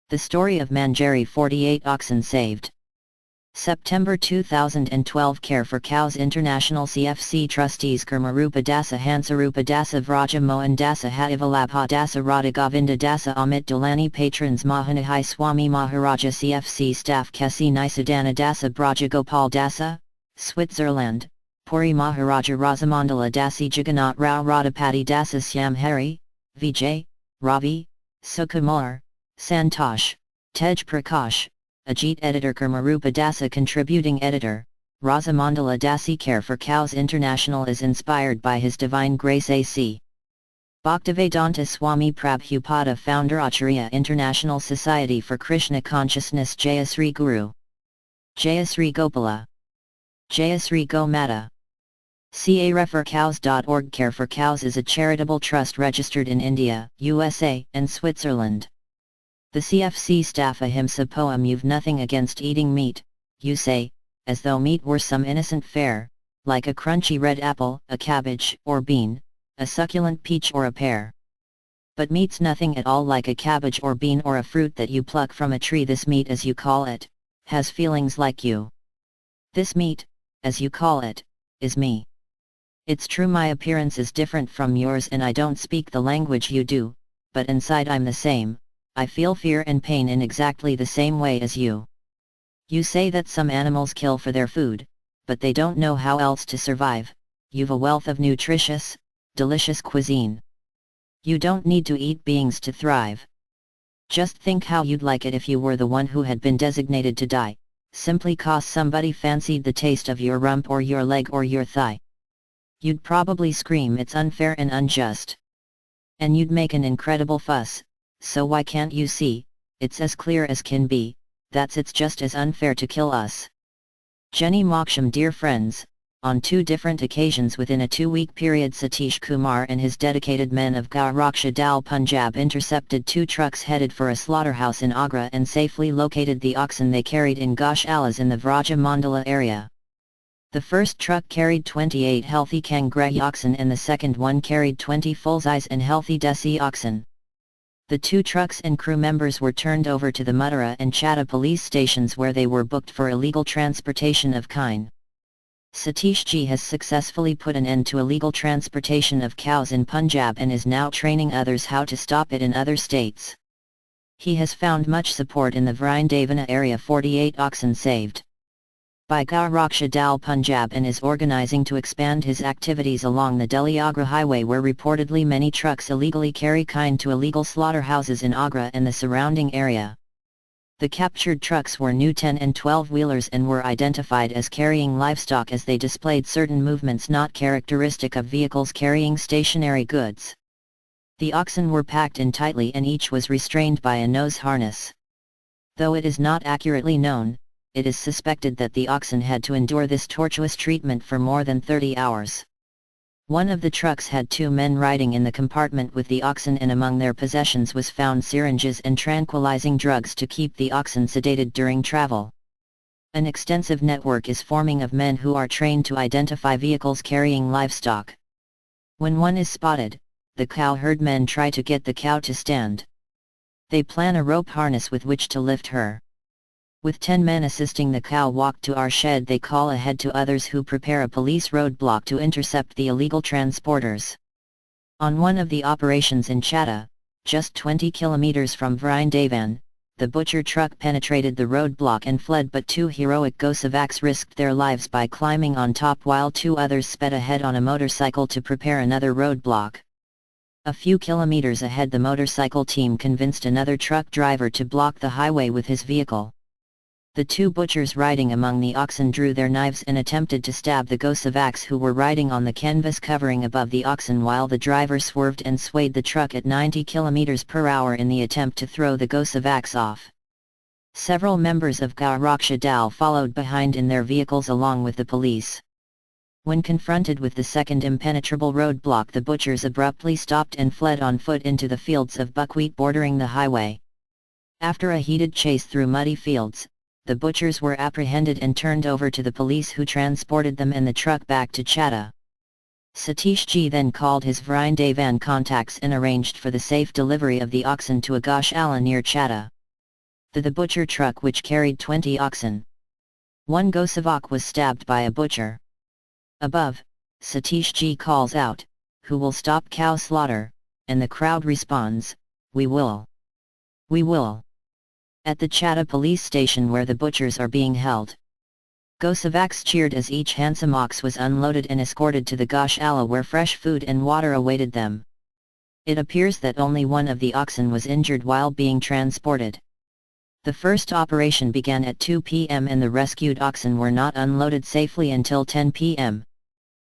The story of Manjari, 48 oxen saved. September 2012. Care for Cows International CFC trustees Kurmarupa Dasa Hansarupa Dasa Vraja Mohan Dasa Hativalabha Dasa Radha Govinda Dasa Amit Dulani patrons Mahanahai Swami Maharaja CFC staff Kesi Nisadana Dasa Braja Gopal Dasa, Switzerland, Puri Maharaja Razamandala Dasi Jagannath Rao Radhapati Dasa Syam Hari, Vijay, Ravi, Sukumar, Santosh, Tej Prakash, Ajit editor Kurmarupa Dasa contributing editor, Razamandala Dasi. Care for Cows International is inspired by His Divine Grace A.C. Bhaktivedanta Swami Prabhupada founder Acharya International Society for Krishna Consciousness Jayasri Guru, Jayasri Gopala, Jayasri Gomata. Careforcows.org. Care for Cows is a charitable trust registered in India, USA, and Switzerland. The CFC staff ahimsa poem. You've nothing against eating meat, you say, as though meat were some innocent fare, like a crunchy red apple, a cabbage or bean, a succulent peach or a pear. But meat's nothing at all like a cabbage or bean or a fruit that you pluck from a tree. This meat, as you call it, has feelings like you. This meat, as you call it, is me. It's true my appearance is different from yours and I don't speak the language you do, but inside I'm the same. I feel fear and pain in exactly the same way as you. You say that some animals kill for their food, but they don't know how else to survive. You've a wealth of nutritious, delicious cuisine. You don't need to eat beings to thrive. Just think how you'd like it if you were the one who had been designated to die, simply 'cause somebody fancied the taste of your rump or your leg or your thigh. You'd probably scream it's unfair and unjust. And you'd make an incredible fuss. So why can't you see, it's as clear as can be, it's just as unfair to kill us. Jenny Moksham. Dear friends, on 2 different occasions within a 2-week period Satish Kumar and his dedicated men of Gauraksha Dal Punjab intercepted 2 trucks headed for a slaughterhouse in Agra and safely located the oxen they carried in Gaushalas in the Vraja Mandala area. The first truck carried 28 healthy Kangrai oxen and the second one carried 20 full size and healthy Desi oxen. The 2 trucks and crew members were turned over to the Mathura and Chatta police stations where they were booked for illegal transportation of kine. Satish Ji has successfully put an end to illegal transportation of cows in Punjab and is now training others how to stop it in other states. He has found much support in the Vrindavana area. 48 oxen saved by Gauraksha Dal Punjab and is organising to expand his activities along the Delhi-Agra highway where reportedly many trucks illegally carry kine to illegal slaughterhouses in Agra and the surrounding area. The captured trucks were new 10 and 12-wheelers and were identified as carrying livestock as they displayed certain movements not characteristic of vehicles carrying stationary goods. The oxen were packed in tightly and each was restrained by a nose harness. Though it is not accurately known, it is suspected that the oxen had to endure this tortuous treatment for more than 30 hours. One of the trucks had 2 men riding in the compartment with the oxen and among their possessions was found syringes and tranquilizing drugs to keep the oxen sedated during travel. An extensive network is forming of men who are trained to identify vehicles carrying livestock. When one is spotted, the cow herd men try to get the cow to stand. They plan a rope harness with which to lift her. With 10 men assisting the cow walk to our shed, they call ahead to others who prepare a police roadblock to intercept the illegal transporters. On one of the operations in Chatta, just 20 kilometers from Vrindavan, the butcher truck penetrated the roadblock and fled, but 2 heroic Gosevaks risked their lives by climbing on top while 2 others sped ahead on a motorcycle to prepare another roadblock. A few kilometers ahead, the motorcycle team convinced another truck driver to block the highway with his vehicle. The 2 butchers riding among the oxen drew their knives and attempted to stab the Gosevaks who were riding on the canvas covering above the oxen while the driver swerved and swayed the truck at 90 km/h in the attempt to throw the Gosevaks off. Several members of Gauraksha Dal followed behind in their vehicles along with the police. When confronted with the second impenetrable roadblock, the butchers abruptly stopped and fled on foot into the fields of buckwheat bordering the highway. After a heated chase through muddy fields, the butchers were apprehended and turned over to the police who transported them and the truck back to Chatta. Satish Ji then called his Vrindavan contacts and arranged for the safe delivery of the oxen to a Gaushala near Chatta. The butcher truck which carried 20 oxen. One Gosevak was stabbed by a butcher. Above, Satish G calls out, "Who will stop cow slaughter?" and the crowd responds, "We will. We will." At the Chatta police station where the butchers are being held, Gosevaks cheered as each handsome ox was unloaded and escorted to the Goshala where fresh food and water awaited them. It appears that only one of the oxen was injured while being transported. The first operation began at 2 p.m. and the rescued oxen were not unloaded safely until 10 p.m.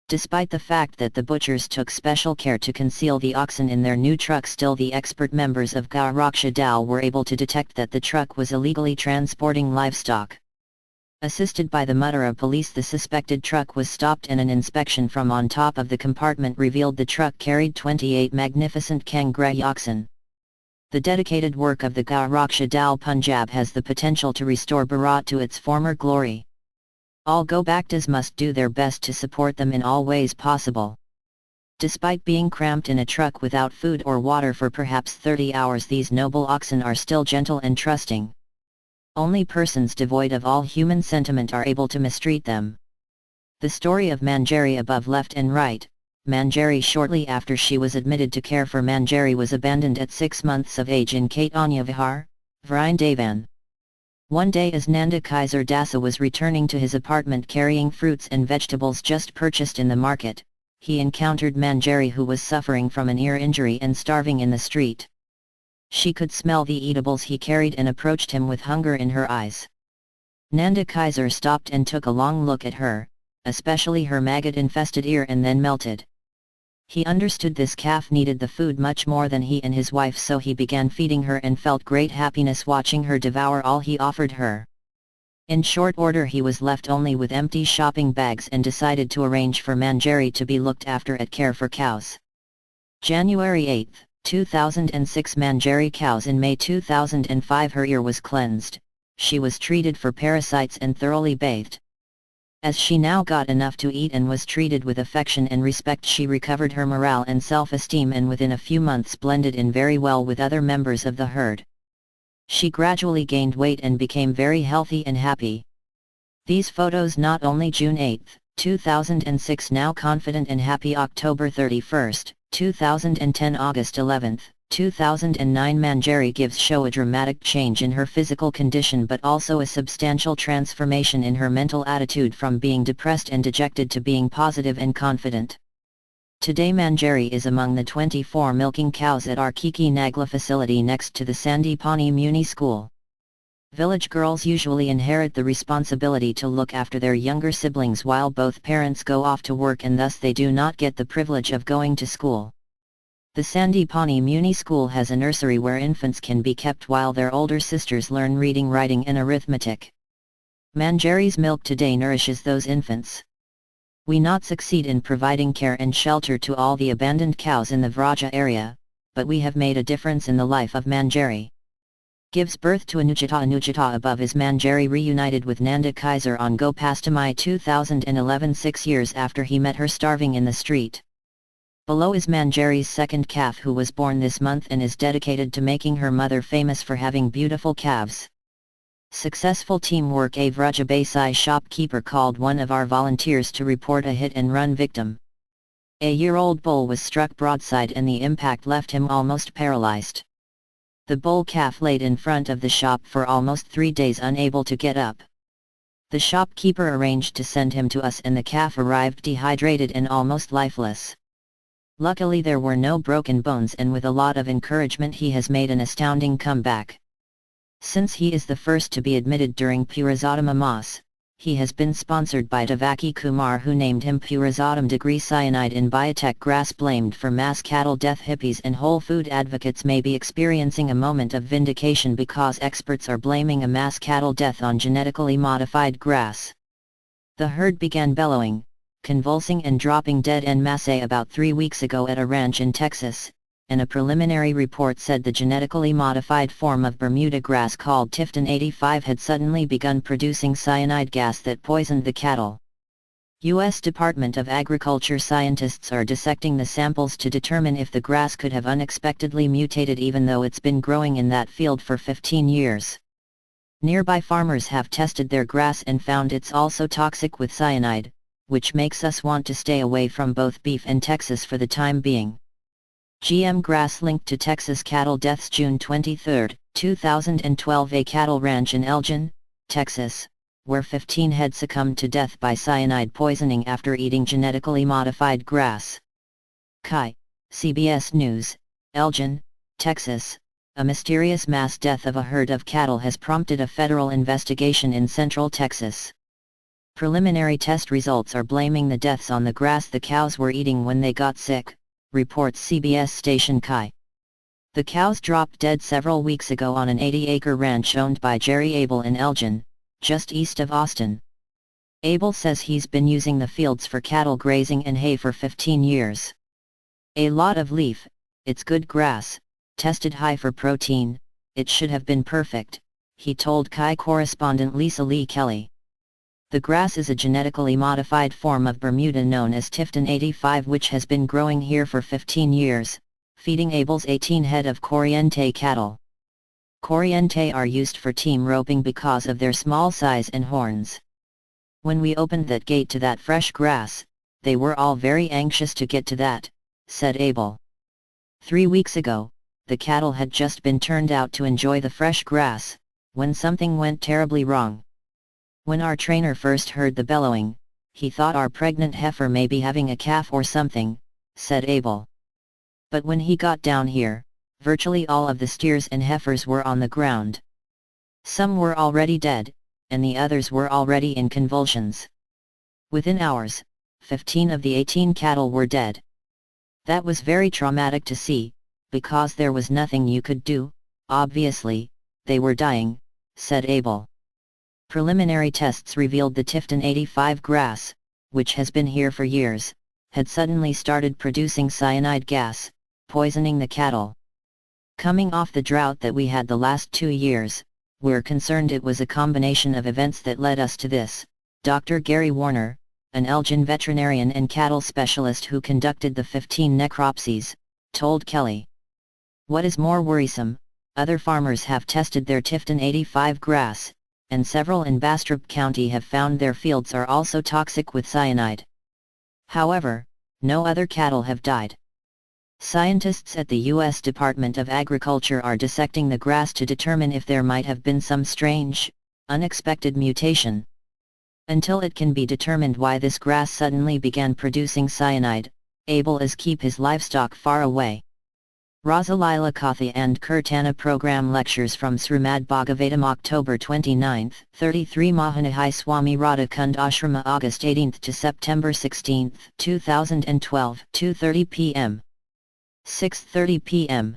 Despite the fact that the butchers took special care to conceal the oxen in their new truck, still the expert members of Gau Raksha Dal were able to detect that the truck was illegally transporting livestock. Assisted by the Mutara police, the suspected truck was stopped and an inspection from on top of the compartment revealed the truck carried 28 magnificent Kangrai oxen. The dedicated work of the Gau Raksha Dal Punjab has the potential to restore Bharat to its former glory. All Gobhaktas must do their best to support them in all ways possible. Despite being cramped in a truck without food or water for perhaps 30 hours, these noble oxen are still gentle and trusting. Only persons devoid of all human sentiment are able to mistreat them. The story of Manjari above left and right. Manjari, shortly after she was admitted to care for Manjari, was abandoned at 6 months of age in Caitanya Vihar, Vrindavan. One day as Nanda Kaiser Dasa was returning to his apartment carrying fruits and vegetables just purchased in the market, he encountered Manjari, who was suffering from an ear injury and starving in the street. She could smell the eatables he carried and approached him with hunger in her eyes. Nanda Kaiser stopped and took a long look at her, especially her maggot-infested ear, and then melted. He understood this calf needed the food much more than he and his wife, so he began feeding her and felt great happiness watching her devour all he offered her. In short order he was left only with empty shopping bags and decided to arrange for Manjari to be looked after at Care for Cows. January 8, 2006. Manjari cows. In May 2005 her ear was cleansed, she was treated for parasites and thoroughly bathed. As she now got enough to eat and was treated with affection and respect, she recovered her morale and self-esteem and within a few months blended in very well with other members of the herd. She gradually gained weight and became very healthy and happy. These photos not only June 8, 2006 now confident and happy October 31, 2010 August 11, 2009 Manjari gives show a dramatic change in her physical condition but also a substantial transformation in her mental attitude from being depressed and dejected to being positive and confident. Today Manjari is among the 24 milking cows at our Kiki Nagla facility next to the Sandipani Muni School. Village girls usually inherit the responsibility to look after their younger siblings while both parents go off to work, and thus they do not get the privilege of going to school. The Sandipani Muni School has a nursery where infants can be kept while their older sisters learn reading, writing and arithmetic. Manjari's milk today nourishes those infants. We not succeed in providing care and shelter to all the abandoned cows in the Vraja area, but we have made a difference in the life of Manjari. Gives birth to Anujita. Anujita above is Manjari reunited with Nanda Kaiser on Gopastami 2011, 6 years after he met her starving in the street. Below is Manjari's second calf, who was born this month and is dedicated to making her mother famous for having beautiful calves. Successful teamwork. A Vrajabasai shopkeeper called one of our volunteers to report a hit-and-run victim. A year-old bull was struck broadside and the impact left him almost paralyzed. The bull calf laid in front of the shop for almost 3 days unable to get up. The shopkeeper arranged to send him to us and the calf arrived dehydrated and almost lifeless. Luckily there were no broken bones, and with a lot of encouragement he has made an astounding comeback. Since he is the first to be admitted during Purazottam Mas, he has been sponsored by Devaki Kumar, who named him Purazottam. Degree cyanide in biotech grass blamed for mass cattle death. Hippies and whole food advocates may be experiencing a moment of vindication because experts are blaming a mass cattle death on genetically modified grass. The herd began bellowing, convulsing and dropping dead en masse about 3 weeks ago at a ranch in Texas, and a preliminary report said the genetically modified form of Bermuda grass called Tifton 85 had suddenly begun producing cyanide gas that poisoned the cattle. U.S. Department of Agriculture scientists are dissecting the samples to determine if the grass could have unexpectedly mutated even though it's been growing in that field for 15 years. Nearby farmers have tested their grass and found it's also toxic with cyanide, which makes us want to stay away from both beef and Texas for the time being. GM grass linked to Texas cattle deaths. June 23, 2012. A cattle ranch in Elgin, Texas, where 15 head succumbed to death by cyanide poisoning after eating genetically modified grass. Kai, CBS News, Elgin, Texas. A mysterious mass death of a herd of cattle has prompted a federal investigation in central Texas. Preliminary test results are blaming the deaths on the grass the cows were eating when they got sick, reports CBS station Kai. The cows dropped dead several weeks ago on an 80-acre ranch owned by Jerry Abel in Elgin, just east of Austin. Abel says he's been using the fields for cattle grazing and hay for 15 years. A lot of leaf, it's good grass, tested high for protein, it should have been perfect, he told Kai correspondent Lisa Lee Kelly. The grass is a genetically modified form of Bermuda known as Tifton 85 which has been growing here for 15 years, feeding Abel's 18 head of Corriente cattle. Corriente are used for team roping because of their small size and horns. When we opened that gate to that fresh grass, they were all very anxious to get to that, said Abel. 3 weeks ago, the cattle had just been turned out to enjoy the fresh grass, when something went terribly wrong. When our trainer first heard the bellowing, he thought our pregnant heifer may be having a calf or something, said Abel. But when he got down here, virtually all of the steers and heifers were on the ground. Some were already dead, and the others were already in convulsions. Within hours, 15 of the 18 cattle were dead. That was very traumatic to see, because there was nothing you could do, obviously, they were dying, said Abel. Preliminary tests revealed the Tifton 85 grass, which has been here for years, had suddenly started producing cyanide gas, poisoning the cattle. Coming off the drought that we had the last 2 years, we're concerned it was a combination of events that led us to this, Dr. Gary Warner, an Elgin veterinarian and cattle specialist who conducted the 15 necropsies, told Kelly. What is more worrisome, other farmers have tested their Tifton 85 grass, and several in Bastrop County have found their fields are also toxic with cyanide. However, no other cattle have died. Scientists at the U.S. Department of Agriculture are dissecting the grass to determine if there might have been some strange, unexpected mutation. Until it can be determined why this grass suddenly began producing cyanide, Abel is keep his livestock far away. Rasalila Kathi and Kirtana Program Lectures from Srimad Bhagavatam October 29, 33 Mahanihai Swami Radhakund Ashrama August 18 to September 16, 2012 2:30 p.m. 6:30 p.m.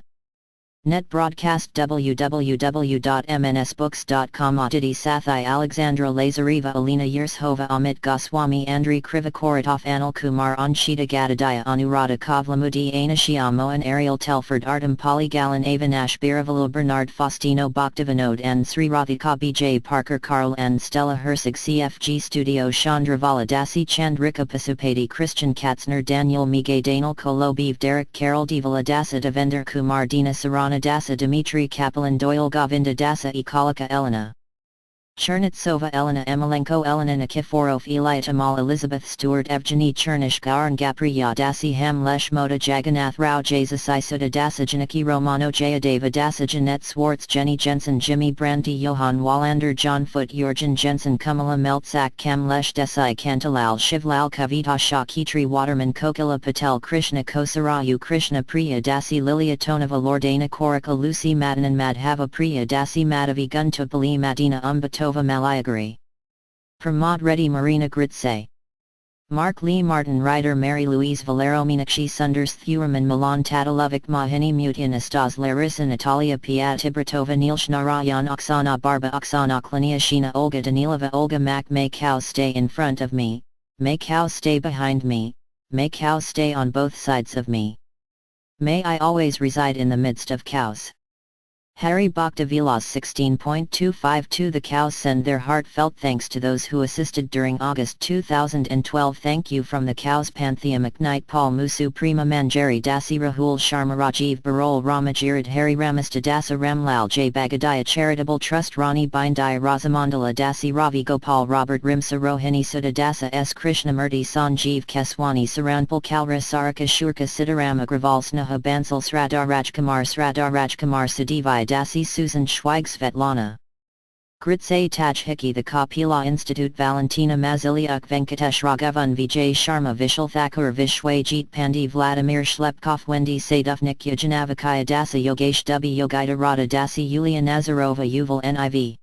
Net broadcast www.mnsbooks.com Aditi Sathai Alexandra Lazareva Alina Yershova Amit Goswami Andrei Krivokoratov Anil Kumar Anshita Gadadaya Anuradha Kavlamudi Anashiamo and Ariel Telford Artem Polygalan Avinash Biravalil Bernard Faustino Bhaktivinod and Sri Radhika B.J. Parker Carl and Stella Hersig CFG Studio Chandravala Dasi Chandrika Pasupati Christian Katzner Daniel Mige Daniel Kolobeev Derek Carol Devala Dasa Devender Kumar Dina Sarana Dasa Dmitry Kaplan Doyle Govinda Dasa Ekalika Elena Chernitsova Elena Emalenko Elena Nikiforov Elia Tamal Elizabeth Stewart Evgeny Chernish Garan Gapriya Dasi Hamlesh Moda Jagannath Rao Jasasai Sudha Dasa Janaki Romano Jayadeva Dasa Jeanette Swartz Jenny Jensen Jimmy Brandy Johan Wallander John Foot Jurgen Jensen Kamala Meltsak Kamlesh Desai Kantalal Shivlal Kavita Shah Kitri Waterman Kokila Patel Krishna Kosarayu Krishna Priya Dasi Lilia Tonava Lordana Korika Lucy Madanan Madhava Priya Dasi Madhavi Guntupali Madina Umbatova Malayagari Pramod Reddy Marina Gritse Mark Lee Martin Ryder Mary Louise Valero Meenakshi Sundars Thuraman Milan Tatalovik Mahini Mutin Estas Larissa Natalia Piat Tibratova Nilsh Narayan Oksana Barba Oksana Klania Sheena Olga Danilova Olga Mac May cows stay in front of me, may cows stay behind me, may cows stay on both sides of me. May I always reside in the midst of cows. Harry Bhaktavilas 16.252 The cows send their heartfelt thanks to those who assisted during August 2012. Thank you from the cows. Panthea McKnight, Paul Musu, Prima Manjari Dasi, Rahul Sharma, Rajiv Barol, Ramajirid, Hari Ramasta Dasa, Ramlal J Bagadaya Charitable Trust, Rani Bindaya, Rasamandala Dasi, Ravi Gopal, Robert Rimsa, Rohini Sudha Dasa, S Krishnamurti, Sanjeev Keswani, Saranpal Kalra, Sarika Shurka, Siddharam Agrawal, Sneha Bansal, Sradhar Rajkumar Sadivai Dasi, Susan Schweig, Svetlana Gritsay, Taj Hickey, The Kapila Institute, Valentina Maziliuk, Venkatesh Raghavan, Vijay Sharma, Vishal Thakur, Vishwajit Pandey, Vladimir Shlepkov, Wendy Sadov, Nikya Janavakaya Dasa, Yogesh W. Yogaita Radha Dasi, Yulia Nazarova, Yuval Niv